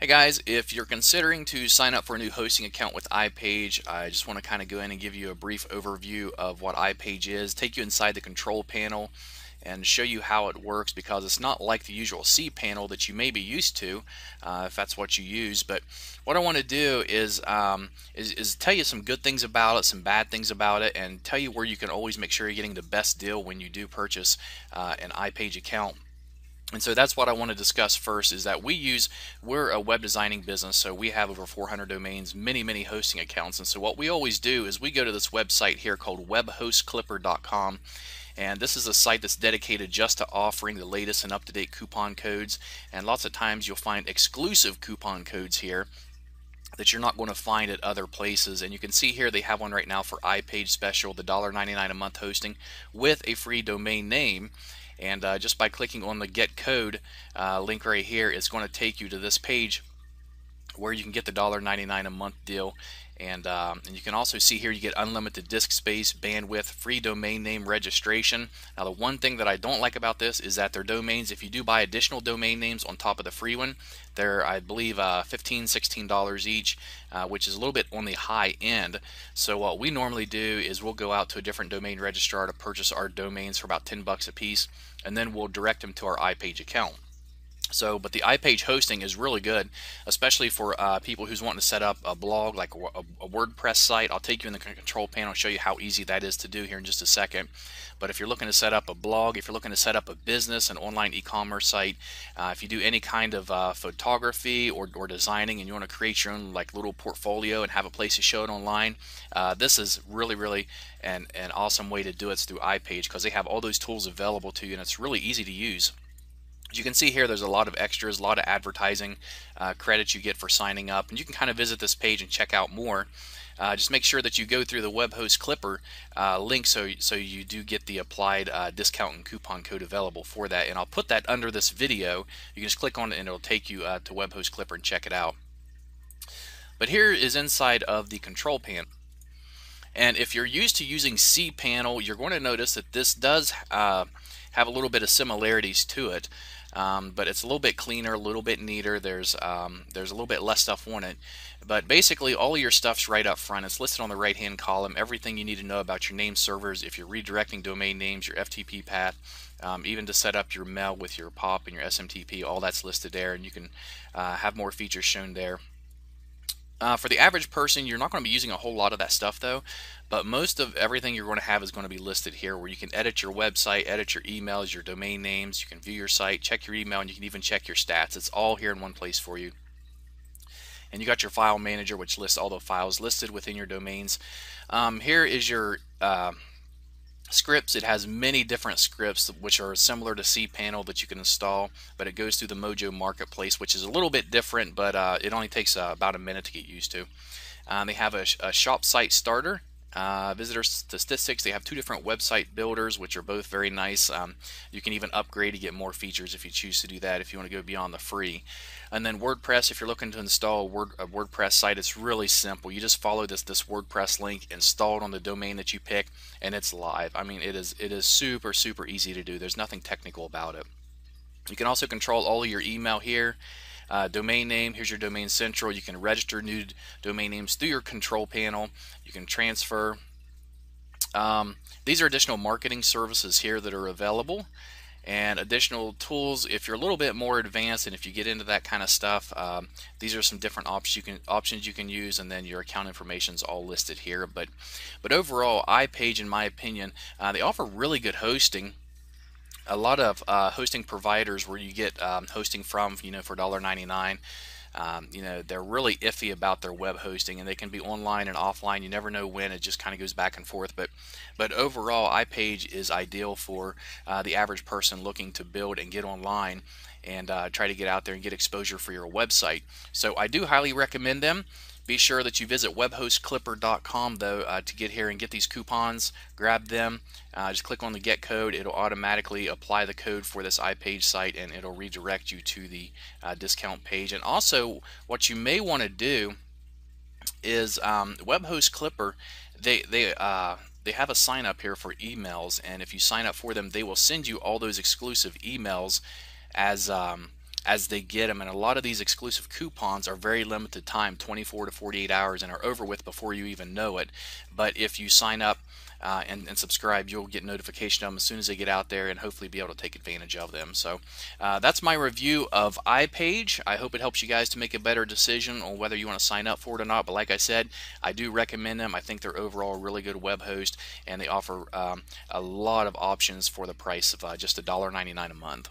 Hey guys, if you're considering to sign up for a new hosting account with iPage, I just want to kind of go in and give you a brief overview of what iPage is, take you inside the control panel and show you how it works, because it's not like the usual cPanel that you may be used to if that's what you use. But what I want to do is tell you some good things about it, some bad things about it, and tell you where you can always make sure you're getting the best deal when you do purchase an iPage account. And so that's what I want to discuss first, is that we're a web designing business, so we have over 400 domains, many hosting accounts. And so what we always do is we go to this website here called webhostclipper.com, and this is a site that's dedicated just to offering the latest and up-to-date coupon codes. And lots of times you'll find exclusive coupon codes here that you're not going to find at other places. And you can see here they have one right now for iPage special, the $1.99 a month hosting with a free domain name. And just by clicking on the get code link right here, it's going to take you to this page where you can get the $1.99 a month deal. And you can also see here you get unlimited disk space, bandwidth, free domain name registration. Now the one thing that I don't like about this is that their domains, if you do buy additional domain names on top of the free one, they're, I believe, $15, $16 each, which is a little bit on the high end. So what we normally do is we'll go out to a different domain registrar to purchase our domains for about 10 bucks a piece, and then we'll direct them to our iPage account. But the iPage hosting is really good, especially for people who's wanting to set up a blog, like a WordPress site. I'll take you in the control panel and show you how easy that is to do here in just a second. But if you're looking to set up a blog, if you're looking to set up a business, an online e-commerce site, if you do any kind of photography or designing, and you want to create your own like little portfolio and have a place to show it online, this is really an awesome way to do it through iPage, because they have all those tools available to you, and it's really easy to use. As you can see here, there's a lot of extras, a lot of advertising credits you get for signing up, and you can kind of visit this page and check out more. Just make sure that you go through the WebHost Clipper link so you do get the applied discount and coupon code available for that. And I'll put that under this video. You can just click on it and it'll take you to WebHost Clipper and check it out. But here is inside of the control panel. And if you're used to using cPanel, you're going to notice that this does have a little bit of similarities to it. But it's a little bit cleaner, a little bit neater. There's a little bit less stuff on it, but basically all of your stuff's right up front. It's listed on the right hand column, everything you need to know about your name servers, if you're redirecting domain names, your FTP path, even to set up your mail with your POP and your SMTP, all that's listed there, and you can have more features shown there. For the average person, you're not going to be using a whole lot of that stuff though, but most of everything you're going to have is going to be listed here, where you can edit your website, edit your emails, your domain names, you can view your site, check your email, and you can even check your stats. It's all here in one place for you. And you got your file manager, which lists all the files listed within your domains. Here is your scripts. It has many different scripts which are similar to cPanel that you can install, but it goes through the Mojo Marketplace, which is a little bit different, but it only takes about a minute to get used to. They have a shop site starter, visitor statistics. They have two different website builders, which are both very nice. You can even upgrade to get more features if you choose to do that, if you want to go beyond the free. And then WordPress, if you're looking to install a WordPress site, it's really simple. You just follow this WordPress link, install it on the domain that you pick, and it's live. I mean, it is super easy to do. There's nothing technical about it. You can also control all of your email here. Domain name, here's your domain central. You can register new domain names through your control panel. You can transfer. These are additional marketing services here that are available, and additional tools if you're a little bit more advanced, and if you get into that kind of stuff. These are some different options you can use, and then your account information is all listed here. But overall, iPage, in my opinion, they offer really good hosting. A lot of hosting providers where you get hosting from, for $1.99, they're really iffy about their web hosting, and they can be online and offline. You never know when. It just kind of goes back and forth. But overall, iPage is ideal for the average person looking to build and get online and try to get out there and get exposure for your website. So I do highly recommend them. Be sure that you visit webhostclipper.com though to get here and get these coupons. Grab them. Just click on the get code. It'll automatically apply the code for this iPage site, and it'll redirect you to the discount page. And also, what you may want to do is WebHost Clipper. They have a sign up here for emails, and if you sign up for them, they will send you all those exclusive emails as as they get them. And a lot of these exclusive coupons are very limited time, 24 to 48 hours, and are over with before you even know it. But if you sign up and subscribe, you'll get notification of them as soon as they get out there, and hopefully be able to take advantage of them. So that's my review of iPage. I hope it helps you guys to make a better decision on whether you want to sign up for it or not. But like I said, I do recommend them. I think they're overall a really good web host, and they offer a lot of options for the price of just $1.99 a month.